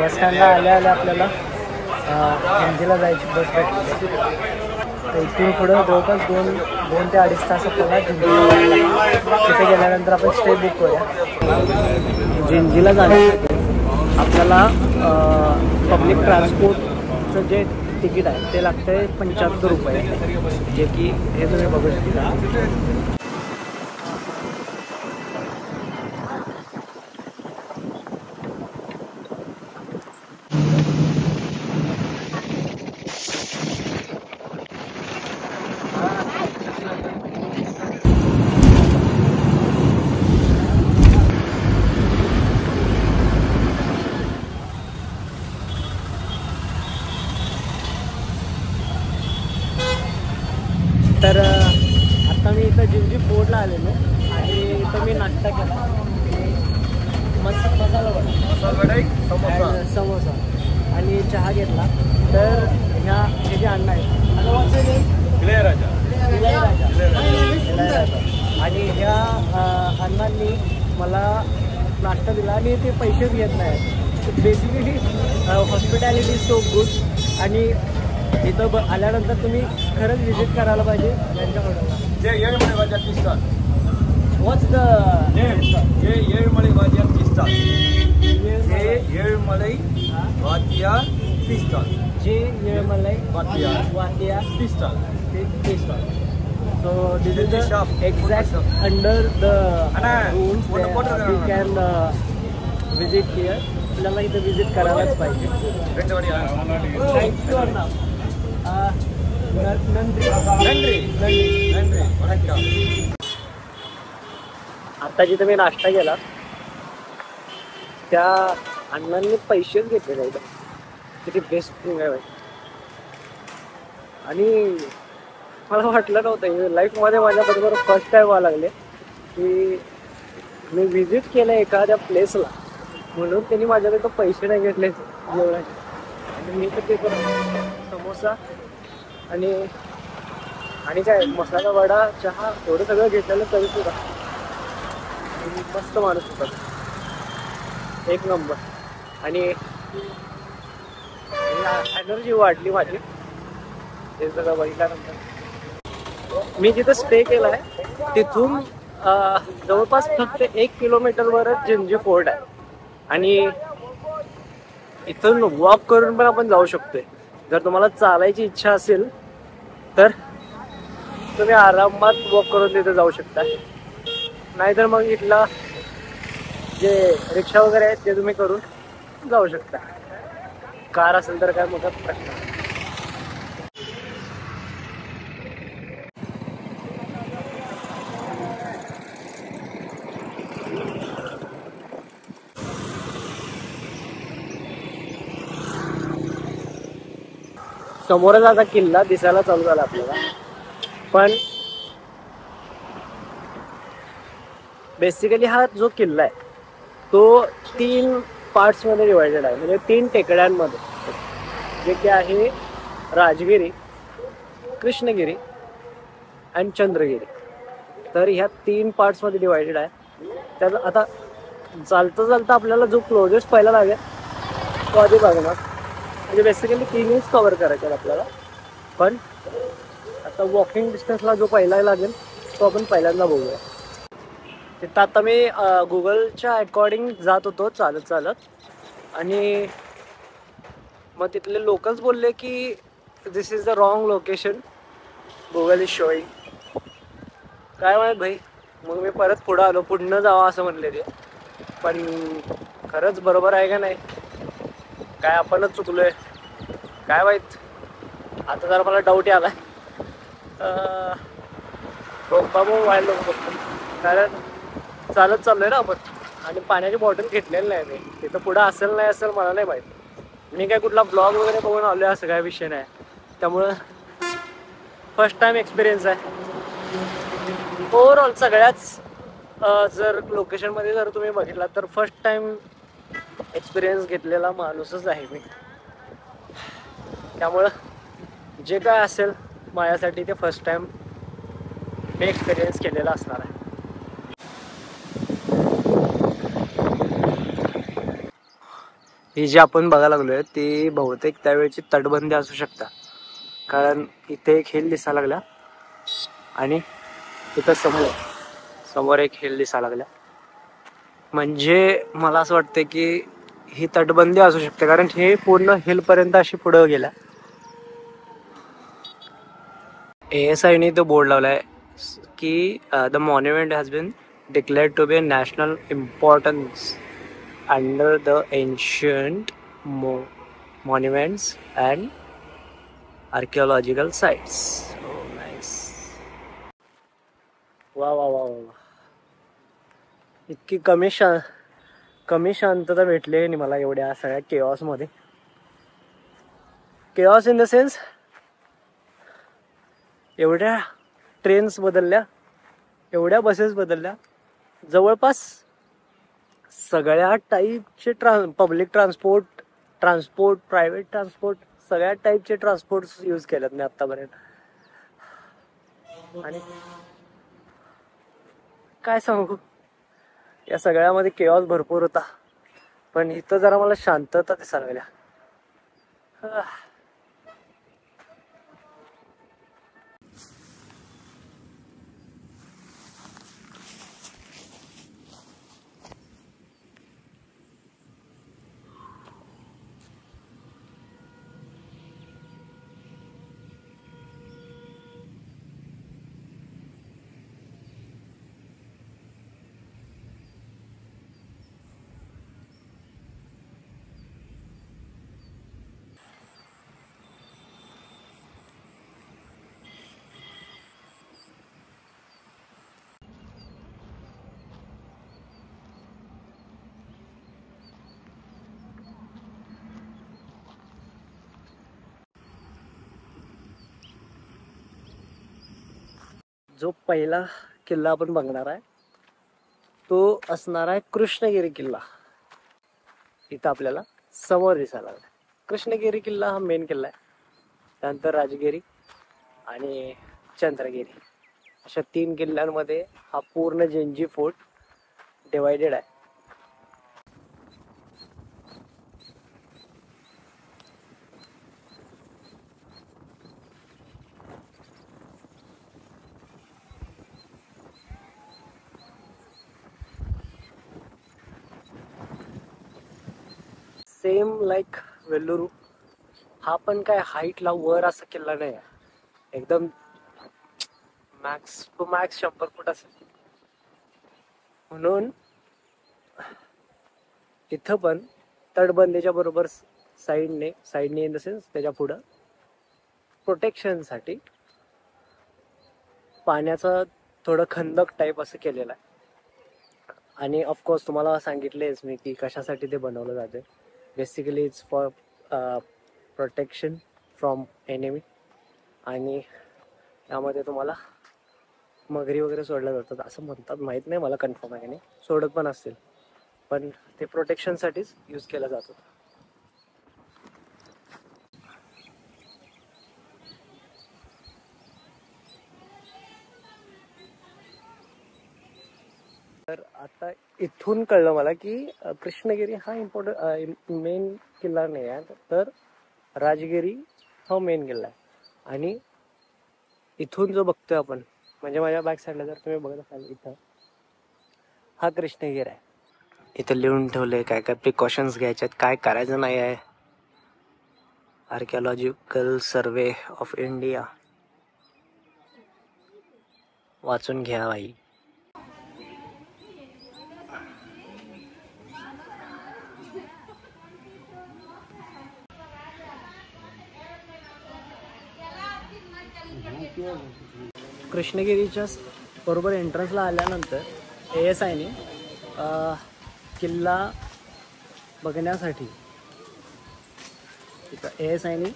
बस स्टँडला आल्या आल्या आपल्याला जिंजीला जायची बस भेटली. तर इथून पुढं जवळपास 2 ते 2.5 तास आपल्याला जिंजीला जायला लागेल. तिथे गेल्यानंतर आपण स्टे बुक करूया. जिंजीला जाण्यासाठी आपल्याला पब्लिक ट्रान्सपोर्टचं जे तिकीट आहे ते लागतं आहे 75 रुपये, जे की हे तुम्ही बघू शकता. तर आता मी इथं जिंजी फोर्टला आलेलो आणि इथं मी नाश्ता केला. मसाला वडा, समोसा आणि चहा घेतला. तर हे जे अण्णा आहेत इळयराजा आणि ह्या अण्णांनी मला नाश्ता दिला आणि ते पैसेच घेत नाही. बेसिकली हॉस्पिटॅलिटी सो गुड आणि इथं आल्यानंतर तुम्ही खरंच व्हिजिट करायला पाहिजे यांच्याकडून. येळमळे बाजार पिस्ता. वॉट्स द येळमळे बाजार पिस्ता. येळमळे बाजार पिस्ता. जे येळमळे वातिया पिस्ता. So this is the exact under the rules that we can visit here. आपल्याला इथे विजिट करायलाच पाहिजे. थँक्यू अण्णा. आता जिथे मी नाश्ता केला त्या अण्णांनी पैसेच घेतले नाही. किती बेस्ट थिंग आहे भाई. आणि मला वाटलं नव्हतं लाईफमध्ये माझ्याबरोबर फर्स्ट टाईम व्हायला लागले की मी व्हिजिट केलं एखाद्या प्लेसला म्हणून त्यांनी माझ्याकडे तो पैसे नाही घेतले जेवणाचे. आणि मी तर ते समोसा आणि काय मसाला वडा चहा एवढं सगळं घेतलेलं तरी सुद्धा मस्त माणूस होता, एक नंबर. आणि एनर्जी वाढली माझी हे सगळं बघितल्यानंतर. मी जिथं स्टे केला आहे तिथून जवळपास फक्त 1 किलोमीटरवरच जिंजी फोर्ट आहे आणि इथून वॉक करून पण आपण जाऊ शकतोय. जर तुम्हाला चालायची इच्छा असेल तर तुम्ही आरामात वॉक करून तिथे जाऊ शकता. नाहीतर मग इथला जे रिक्षा वगैरे आहेत ते तुम्ही करून जाऊ शकता. कार असेल तर काय मोठा प्रश्न. समोरच आता किल्ला दिसायला चालू झाला आपल्याला. पण बेसिकली हा जो किल्ला आहे तो 3 पार्ट्समध्ये डिवायडेड आहे. म्हणजे 3 टेकड्यांमध्ये, जे की आहे राजगिरी, कृष्णगिरी आणि चंद्रगिरी. तर ह्या 3 पार्ट्समध्ये डिवायडेड आहे. त्यात आता चालता चालता आपल्याला जो क्लोजेस्ट पहिला लागेल तो आधी बघणार. म्हणजे बेसिकली 3च कव्हर करायचे आपल्याला. पण आता वॉकिंग डिस्टन्सला जो पहिला लागेल तो आपण पहिल्यांदा बघूया. तिथं आता मी गुगलच्या अकॉर्डिंग जात होतो चालत आणि मग तिथले लोकल्स बोलले की this is the wrong location, Google is showing. काय माहीत भाई. मग मी परत पुढं आलो, पुढनं जावा असं म्हणले ते. पण खरंच बरोबर आहे का नाही, काय आपणच चुकलोय काय माहीत. आता जरा मला डाऊट आला व्हायला नको. कारण चालत चाललोय ना आपण आणि पाण्याची बॉटल घेतलेली नाही मी. तिथं पुढं असेल नाही असेल मला नाही माहीत. मी काय कुठला ब्लॉग वगैरे बघून आलो असं काय विषय नाही. त्यामुळं फर्स्ट टाइम एक्सपिरियन्स आहे ओव्हरऑल सगळ्याच. जर लोकेशनमध्ये जर तुम्ही बघितला तर फर्स्ट टाइम एक्सपिरियन्स घेतलेला माणूसच आहे मी. त्यामुळं जे काय असेल माझ्यासाठी ते फर्स्ट टाइम मी एक्सपिरियन्स केलेला असणार आहे. ही जी आपण बघायला लागलोय ती बहुतेक त्यावेळेची तटबंदी असू शकता, कारण इथे एक हिल दिसायला लागला आणि इथं समोर एक हिल दिसायला लागला. म्हणजे मला असं वाटतं की ही तटबंदी असू शकते, कारण हे पूर्ण हिल पर्यंत अशी पुढे गेला. ASI ने तो बोर्ड लावलाय की the monument has been declared to be national importance under the ancient monuments and archaeological sites. Oh, nice. वा वा वा वा. इतकी कमी शांतता भेटली आणि मला एवढ्या सगळ्या केऑस मध्ये. केऑस इन द सेन्स एवढ्या ट्रेन्स बदलल्या, एवढ्या बसेस बदलल्या, जवळपास सगळ्या टाईपचे पब्लिक ट्रान्सपोर्ट, प्रायव्हेट ट्रान्सपोर्ट, सगळ्या टाईपचे ट्रान्सपोर्ट यूज केलेत मी आतापर्यंत. आणि काय सांगू, या सगळ्यामध्ये केऑस भरपूर होता, पण इथं जरा मला शांतता दिसायला लागल्या. जो पहिला किल्ला आपण बघणार आहे तो असणार आहे कृष्णगिरी किल्ला. इथं आपल्याला समोर दिसायला लागला. कृष्णगिरी किल्ला हा मेन किल्ला आहे. त्यानंतर राजगिरी आणि चंद्रगिरी अशा 3 किल्ल्यांमध्ये हा पूर्ण जेंजी फोर्ट डिवायडेड आहे. Same like Vellore. हा पण काय हाईटला वर असा किल्ला नाही आहे, एकदम मॅक्स टू मॅक्स 100 फूट असेल. म्हणून इथं पण तटबंदीच्या बरोबर साईडने इन द सेन्स त्याच्या पुढं प्रोटेक्शनसाठी पाण्याचं थोडं खंदक टाईप असं केलेलं आहे. आणि ऑफकोर्स तुम्हाला सांगितलेच मी की कशासाठी ते बनवलं जाते. Basically it's for protection from enemy. आणि त्यामध्ये तुम्हाला मगरी वगैरे सोडल्या जातात असं म्हणतात, माहीत नाही मला कन्फर्म आहे की नाही, सोडत पण असतील, पण ते प्रोटेक्शनसाठीच यूज केलं जातं. तर आता इथून कळलं मला की कृष्णगिरी हा मेन किल्ला नाही आहे, तर राजगिरी हा मेन किल्ला आहे. आणि इथून जो बघतोय आपण, म्हणजे माझ्या बॅक साईडला जर तुम्ही बघत असाल इथं, हा कृष्णगिरी आहे. इथं लिहून ठेवलंय काय काय प्रिकॉशन्स घ्यायच्यात, काय करायचं नाही आहे. आर्किओलॉजिकल सर्वे ऑफ इंडिया वाचून घ्या भाई. कृष्णगिरीच्या बरोबर एंट्रन्सला आल्यानंतर ASI ने किल्ला बघण्यासाठी इथं ASI ने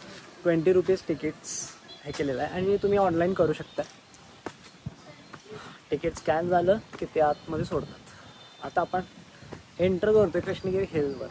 20 रुपीज तिकीट्स हे केलेलं आहे. आणि तुम्ही ऑनलाईन करू शकता. तिकीट स्कॅन झालं की ते आतमध्ये सोडतात. आता आपण एंटर करतोय कृष्णगिरी हिल्सवर.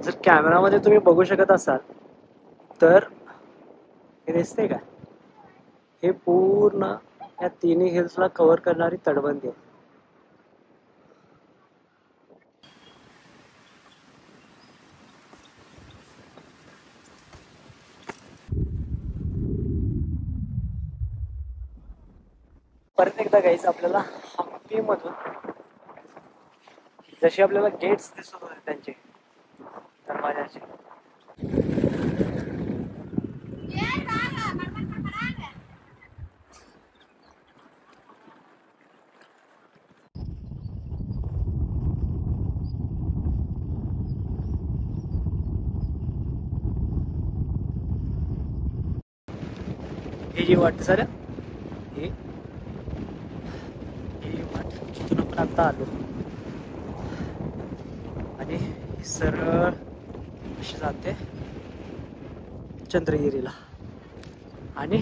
जर कॅमेरामध्ये तुम्ही बघू शकत असाल तर हे दिसते का, हे पूर्ण या तिन्ही हिल्सला कव्हर करणारी तटबंदी आहे. परत एकदा गाईस आपल्याला हम्पी मधून जसे आपल्याला गेट्स दिसत होते त्यांचे दरवाजाचे, ही जी वाट सर ही वाट जिथून आपण आता आलो आणि सरळ अशी जाते चंद्रगिरीला. आणि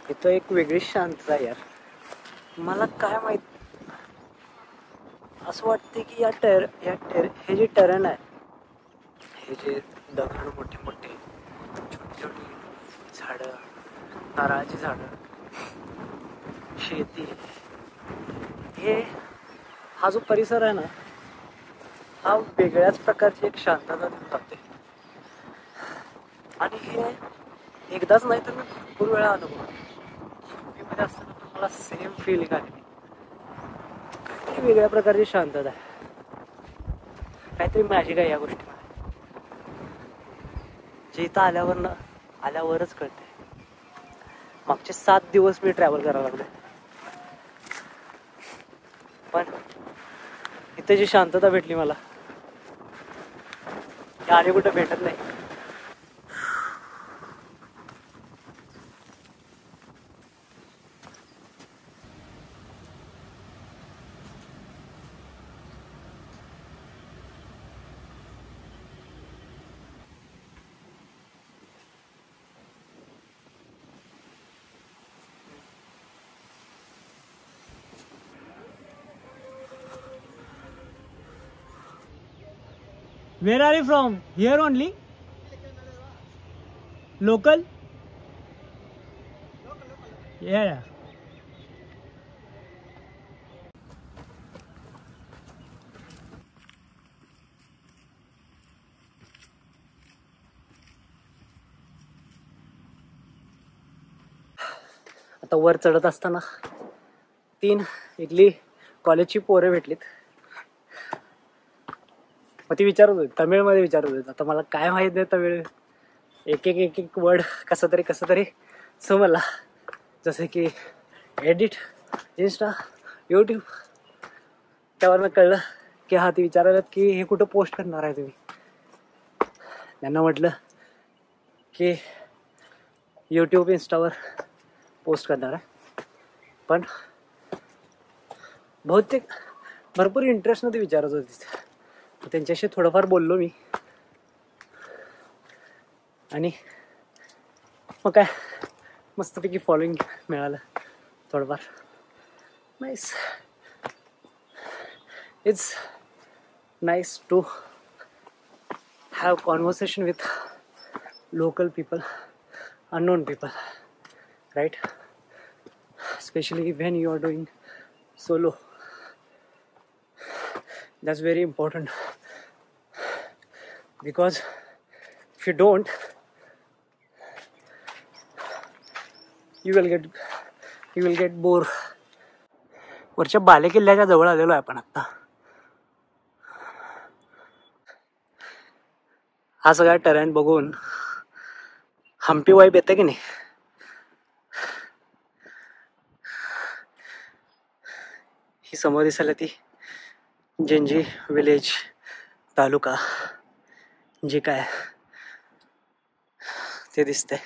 इथं एक वेगळी शांतता आहे यार. मला काय माहित, असं वाटते की हे जे टर्न आहे, हे जे दगड मोठे मोठे, छोटी छोटी झाडं, नारळाची झाडं, शेती, हा जो परिसर आहे ना, हा वेगळ्याच प्रकारची एक शांतता देऊन टाकते. आणि हे एकदाच नाही तर मी भरपूर वेळा अनुभवलं. मध्ये असताना पण मला सेम फिलिंग आली. काहीतरी वेगळ्या प्रकारची शांतता आहे, काहीतरी मॅजिक आहे या गोष्टीमध्ये, जे इथं आल्यावरच कळते. मागचे 7 दिवस मी ट्रॅव्हल करायला लागले, पण इथे जी शांतता भेटली मला ती आणि कुठे भेटत नाही. Where are you from? Here only? Local? Yeah. आता वर चढत असताना 3 इथली कॉलेजची पोरं भेटलीत. मग ती विचारत होती, तमिळमध्ये विचारत होती. आता मला काय माहित नाही तमिळ, एक वर्ड कसं तरी समजला, जसं की एडिट, इंस्टा, यूट्यूब. त्यावरनं कळलं की हा ती विचारायला की हे कुठं पोस्ट करणार आहे तुम्ही. त्यांना म्हटलं की यूट्यूब, इंस्टावर पोस्ट करणार आहे. पण बहुतेक भरपूर इंटरेस्टनं ते विचारत होते. त्यांच्याशी थोडंफार बोललो मी, आणि मग काय मस्तपैकी फॉलोइंग मिळालं थोडंफार. Nice, it's nice to have conversation with local people, unknown people, right? Especially when you are doing solo, that's very important, because if you don't, you will get bored. वरच्या बाले किल्ल्याच्या जवळ आलेलो आहे आपण आता. हा सगळा टर्न बघून हम्पी वाईब येते की नाही. ही समोर दिसायला ती जेंजी विलेज तालुका जे काय ते दिसतंय.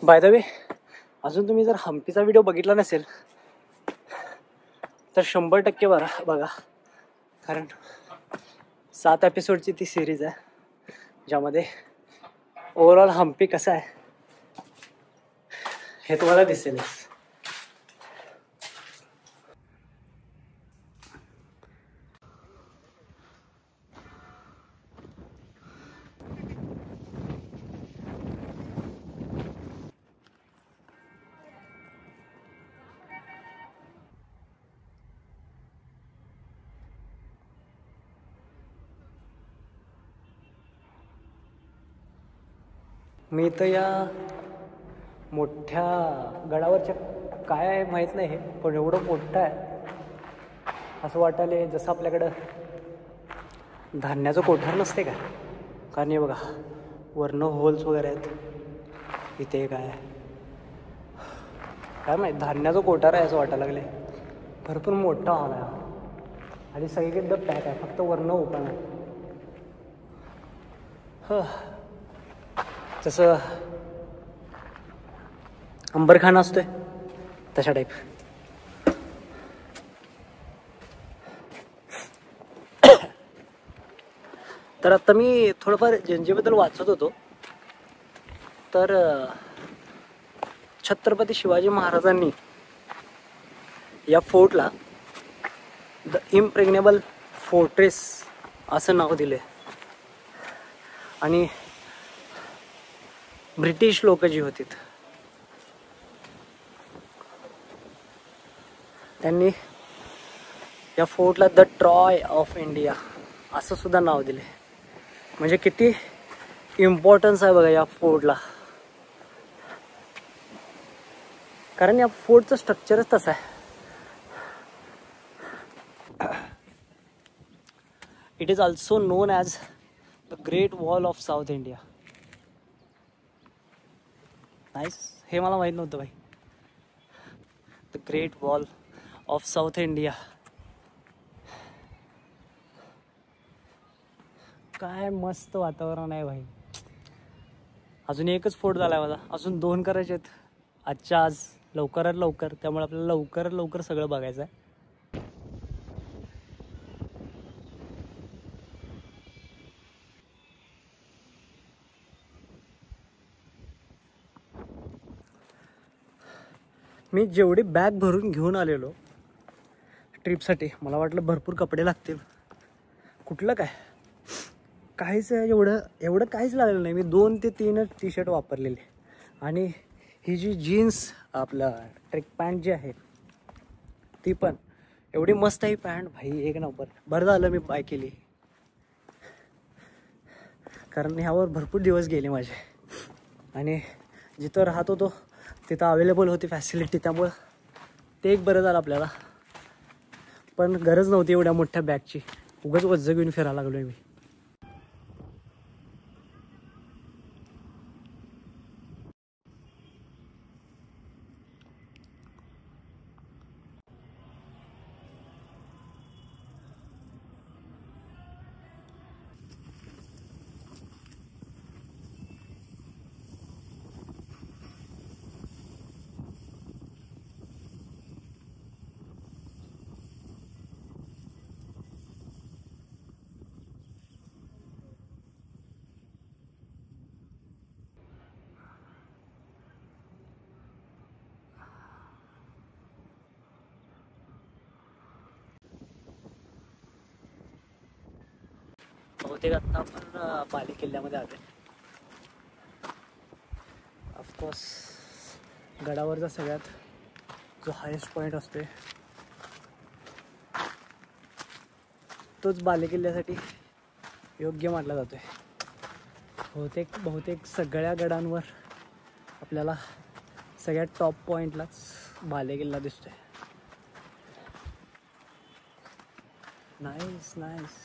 बाय द वे, अजून तुम्ही जर हम्पीचा व्हिडिओ बघितला नसेल तर 100% बघा, कारण 7 एपिसोडची ती सिरीज आहे. ज्यामध्ये ओव्हरऑल हम्पी कसा आहे हे तुम्हाला दिसेलच. मी तर या मोठ्या गडावरच्या काय आहे माहीत नाही हे, पण एवढं मोठं आहे असं वाटायला जसं आपल्याकडं धान्याचं कोठार नसते का. कारण हे बघा वरनं होल्स वगैरे आहेत. इथे काय काय माहीत धान्याचं कोठार आहे असं वाटायला लागले. भरपूर मोठा हॉल आहे आणि सगळीकडे पॅक आहे, फक्त वरनं ओपन आहे. जसं अंबरखाना असतोय तशा टाईप. तर आता मी थोडंफार जंजीबद्दल वाचत होतो. तर छत्रपती शिवाजी महाराजांनी या फोर्टला द इम्प्रेग्नेबल फोर्ट्रेस असं नाव दिले. आणि ब्रिटिश लोक जी होती त्यांनी या फोर्टला द ट्रॉय ऑफ इंडिया असं सुद्धा नाव दिले. म्हणजे किती इम्पॉर्टन्स आहे बघा या फोर्टला. कारण या फोर्टचं स्ट्रक्चरच तसं आहे. It is also non as the great wall of south India. Nice, हे मला माहीत नव्हतं भाई. The great wall of south India. काय मस्त वातावरण आहे भाई. अजून एकच फोर्ट झाला आहे माझा, अजून 2 करायचे आहेत आजच्या आज, लवकरात लवकर. त्यामुळे आपल्याला लवकरात लवकर सगळं बघायचं आहे. मी जेवढी बॅग भरून घेऊन आलेलो ट्रिपसाठी, मला वाटलं भरपूर कपडे लागतील. कुठलं काय काहीच एवढं काहीच लागलेलं नाही. मी 2 ते 3 टी शर्ट वापरलेले. आणि ही जी जीन्स आपला ट्रेक पॅन्ट जी आहे ती पण एवढी मस्त आहे पॅन्ट भाई, एक नंबर. बरं झालं मी बाय केली, कारण ह्यावर भरपूर दिवस गेले माझे. आणि जिथं राहत होतो तिथं अवेलेबल होती फॅसिलिटी, त्यामुळं ते एक बरं झालं आपल्याला. पण गरज नव्हती एवढ्या मोठ्या बॅगची, उगाच वज्ज घेऊन फिरायला लागलो मी. बहुतेक आता आपण बाले किल्ल्यामध्ये आलो. ऑफकोर्स गडावरचा सगळ्यात जो हायेस्ट पॉईंट असतो तोच बाले किल्ल्यासाठी योग्य मानला जातोय. बहुतेक सगळ्या गडांवर आपल्याला सगळ्यात टॉप पॉईंटलाच बाले किल्ला दिसतोय. Nice nice.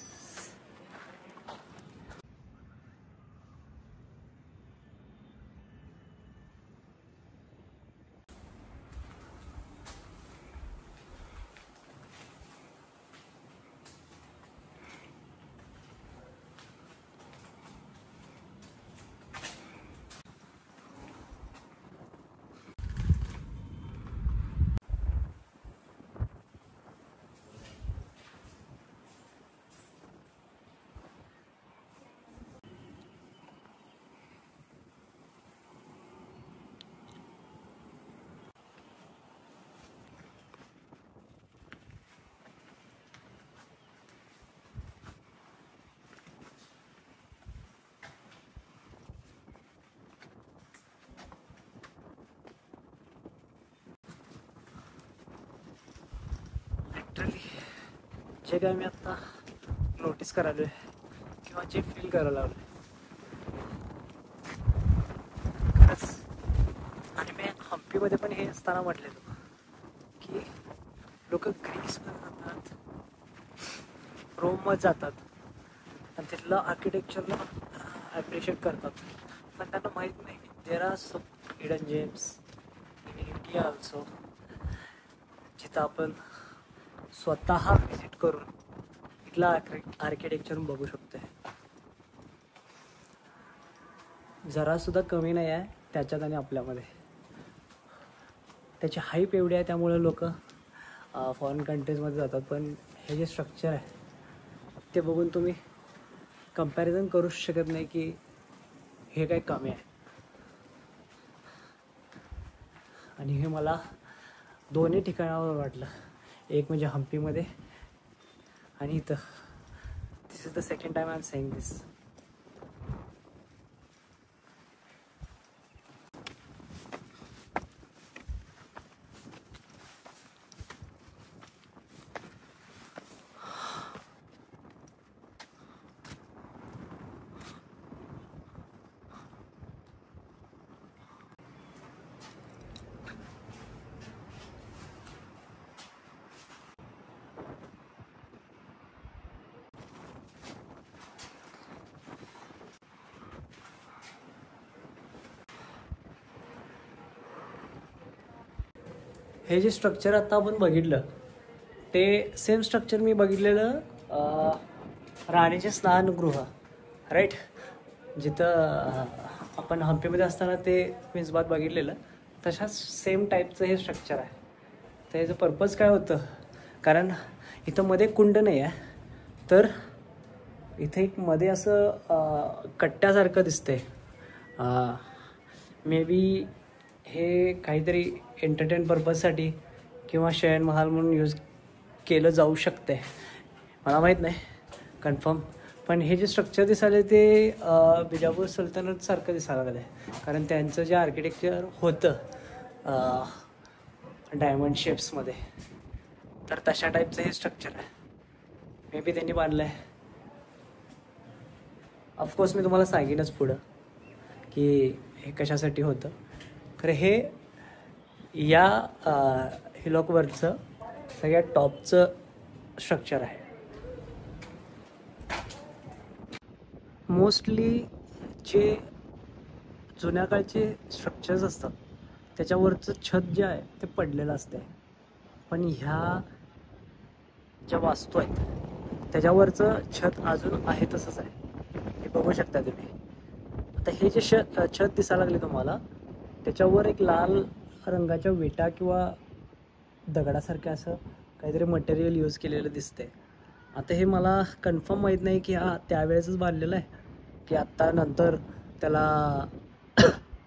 लिटरली जे काय मी आत्ता नोटीस करायलो आहे किंवा जे फील करायला लागलो खरंच, आणि मी हम्पीमध्ये पण हे असताना म्हटलेलं की लोक ग्रीसमध्ये जातात, रोममध्ये जातात आणि तिथलं आर्किटेक्चरला ॲप्रिशिएट करतात, पण त्यांना माहीत नाही there are some hidden gems in India also जिथं आपण स्वतः व्हिजिट करून इथला आर्किटेक्चर बघू शकतो. जरासुद्धा कमी नाही आहे त्याच्यात आणि आपल्यामध्ये. त्याची हाईप एवढी आहे त्यामुळे लोक फॉरेन कंट्रीजमध्ये जातात, पण हे जे स्ट्रक्चर आहे ते बघून तुम्ही कंपॅरिझन करूच शकत नाही की हे काय कमी आहे. आणि हे मला दोन्ही ठिकाणावर वाटलं, एक म्हणजे हम्पीमध्ये आणि इथं. This is the second time I am saying this. हे जे स्ट्रक्चर आता आपण बघितलं ते सेम स्ट्रक्चर मी बघितलेलं राणीचे स्नानगृह, राईट, जिथं आपण हम्पीमध्ये असताना ते मिसबात बघितलेलं तशाच सेम टाईपचं हे स्ट्रक्चर आहे. तर याचं पर्पज काय होतं, कारण इथं मध्ये कुंड नाही आहे, तर इथे एक मध्ये असं कट्ट्यासारखं दिसतंय. मे बी हे काहीतरी एंटरटेन पर्पजसाठी किंवा शयन महाल म्हणून यूज केलं जाऊ शकते, मला माहीत नाही कन्फर्म. पण हे जे स्ट्रक्चर दिसायला ते बिजापूर सल्तनतसारखं दिसायला लागलं आहे, कारण त्यांचं जे आर्किटेक्चर होतं डायमंड शेप्समध्ये, तर तशा टाईपचं हे स्ट्रक्चर आहे. मे बी त्यांनी बांधलं आहे. ऑफकोर्स मी तुम्हाला सांगेनच पुढं की हे कशासाठी होतं. खरं हे या हिलॉकवरचं सगळ्यात टॉपचं स्ट्रक्चर आहे. मोस्टली जे जुन्या काळचे स्ट्रक्चर्स असतात त्याच्यावरचं छत जे आहे ते पडलेलं असते, पण ह्या ज्या वास्तू आहेत त्याच्यावरचं छत अजून आहे तसंच आहे. हे बघू शकता तुम्ही. आता हे जे छत दिसायला लागले तुम्हाला त्याच्यावर एक लाल रंगाच्या विटा किंवा दगडासारखं असं काहीतरी मटेरियल यूज केलेलं दिसते. आता हे मला कन्फर्म माहीत नाही की हा त्यावेळेसच बांधलेलं आहे की आत्ता नंतर त्याला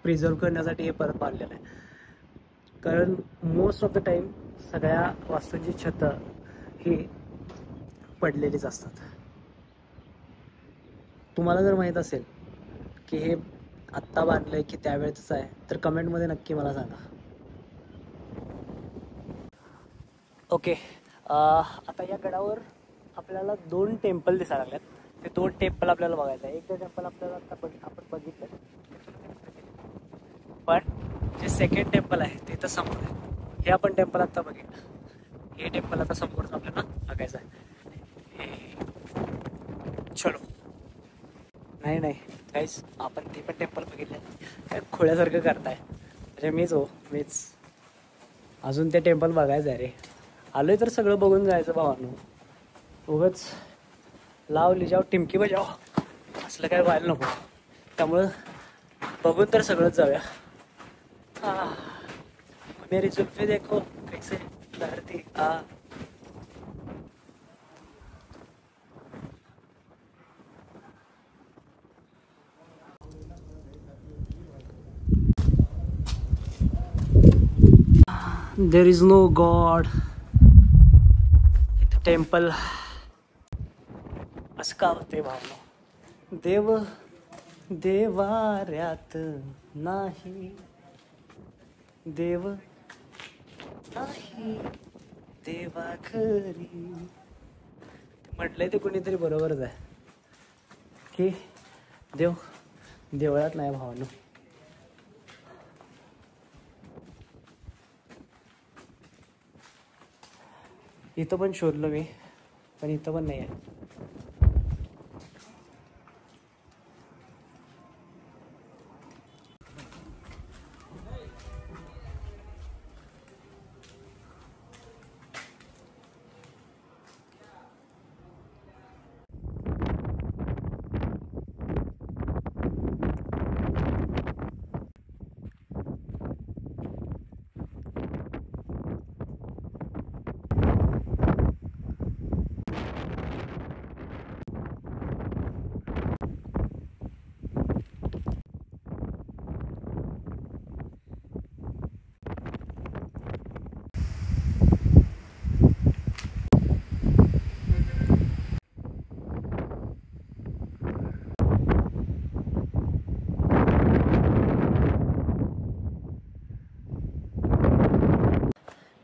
प्रिझर्व करण्यासाठी हे परत बांधलेलं आहे. कारण मोस्ट ऑफ द टाईम सगळ्या वास्तूंची छतं ही पडलेलीच असतात. तुम्हाला जर माहीत असेल की हे आत्ता बांधलं आहे की त्यावेळेच आहे तर कमेंटमध्ये नक्की मला सांगा. ओके, आता या गडावर आपल्याला 2 टेम्पल दिसायला लागल्यात. ते 2 टेम्पल आपल्याला बघायचं आहे. एक तर टेम्पल आपल्याला आता आपण बघितलं, पण जे सेकंड टेम्पल आहे ते तर समोर आहे. हे आपण टेम्पल आत्ता बघितलं, हे टेम्पल आता समोर आपल्याला बघायचं आहे. चलो. नाही काहीच, आपण ते पण टेम्पल बघितलं. काय खोळ्यासारखं करताय म्हणजे मीच अजून ते टेम्पल बघायचं आहे रे. आलोय तर सगळं बघून जायचं भावानो. उगाच लाव लिजाव टिमकी बजाव असलं काय व्हायला नको. त्यामुळं बघून तर सगळंच जाऊया. मेरी जुल्फे देखो कैसे लहरती आ. There is no God. It's a temple. असं का होते भावना. देव देवाऱ्यात नाही, देव नाही देवा घरी म्हटलंय ते कोणीतरी बरोबरच आहे की देव देवळात नाही भावानो. इथं पण शोधलो मी पण इथं पण नाही आहे.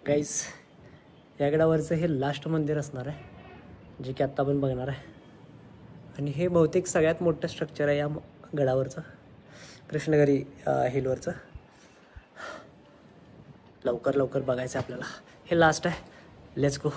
गाईज या गडावरचं हे लास्ट मंदिर असणार आहे जे की आत्ता आपण बघणार आहे. आणि हे बहुतेक सगळ्यात मोठं स्ट्रक्चर आहे या गडावरचं, कृष्णगिरी हिलवरचं. लवकर लवकर बघायचं आहे आपल्याला. हे लास्ट आहे. Let's go.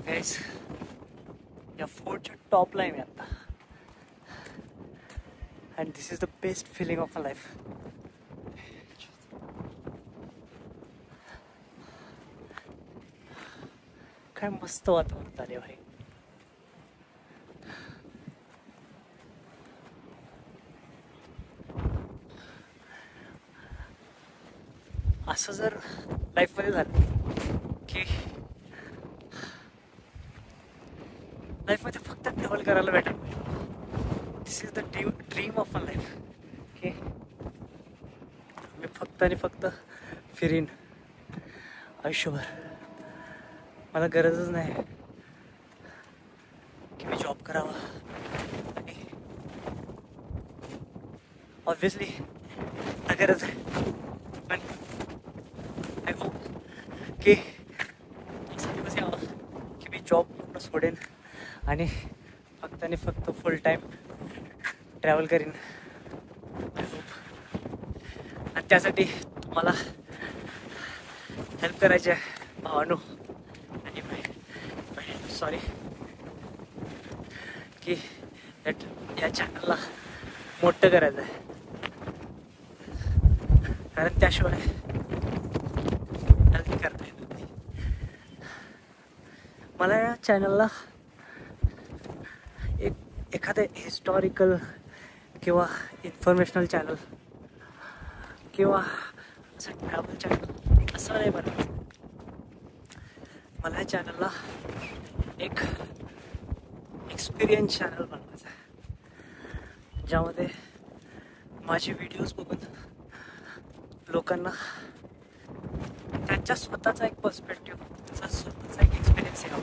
गाइस या फोर्टच्या टॉपला आहे मी आता. And this is the best feeling of my life. काय मस्त वातावरण झाले भाई. असं जर लाईफमध्ये झालं की लाईफमध्ये फक्त ट्रॅव्हल करायला भेटेल. This is the dream of my life की मी फक्त आणि फक्त फिरीन आयुष्यभर. मला गरजच नाही की मी जॉब करावा. आणि ऑब्विसली गरज आहे पण आय होप की असा दिवस यावा की मी जॉब पूर्ण सोडेन आणि फक्त आणि फक्त फुल टाईम ट्रॅव्हल करीन. I hope. आणि त्यासाठी तुम्हाला हेल्प करायची आहे भावानो आणि सॉरी की या चॅनलला मोठं करायचं आहे, कारण त्याशिवाय हेल्प करता येत नाही. मला या चॅनलला एखादं हिस्टॉरिकल किंवा इन्फॉर्मेशनल चॅनल किंवा असं ट्रॅव्हल चॅनल असं नाही बनवायचं. मला या चॅनलला एक एक्सपिरियन्स चॅनल बनवायचं आहे, ज्यामध्ये माझे व्हिडिओज बघून लोकांना त्यांच्या स्वतःचा एक पर्स्पेक्टिव्ह, त्यांचा स्वतःचा एक एक्सपिरियन्स यावा.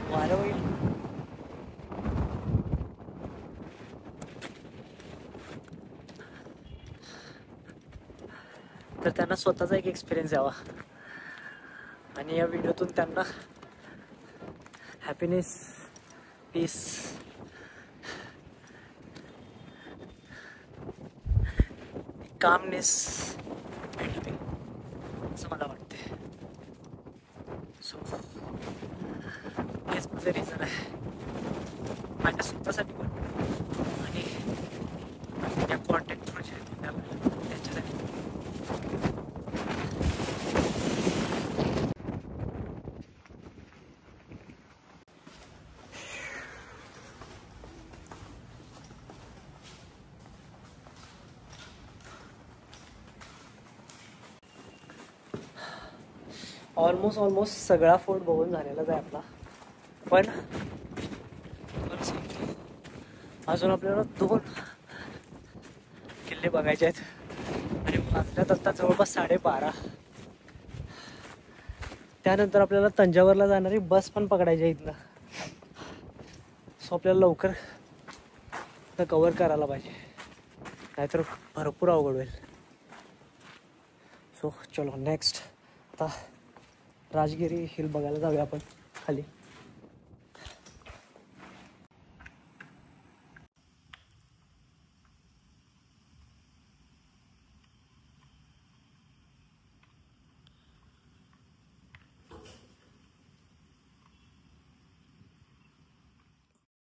वारं होईल. तर त्यांना स्वतःचा एक एक्सपिरियन्स यावा आणि या व्हिडिओतून त्यांना हॅपीनेस, पीस, कामनेस भेटते असं मला वाटते. सो हेच माझं रिझन आहे माझ्या स्वतःसाठी पण आणि या कॉन्टेंट थ्रू जे त्यांच्यासाठी. ऑलमोस्ट सगळा फोर्ट बघून झालेलाच आहे आपला, पण अजून आपल्याला 2 किल्ले बघायचे आहेत आणि वाजल्यात आता जवळपास 12:30. त्यानंतर आपल्याला तंजावरला जाणारी बस पण पकडायची आहे इथनं. सो आपल्याला लवकर कव्हर करायला पाहिजे, नाहीतर भरपूर अवघड होईल. सो चलो नेक्स्ट आता राजगिरी हिल बघायला जाऊया आपण खाली.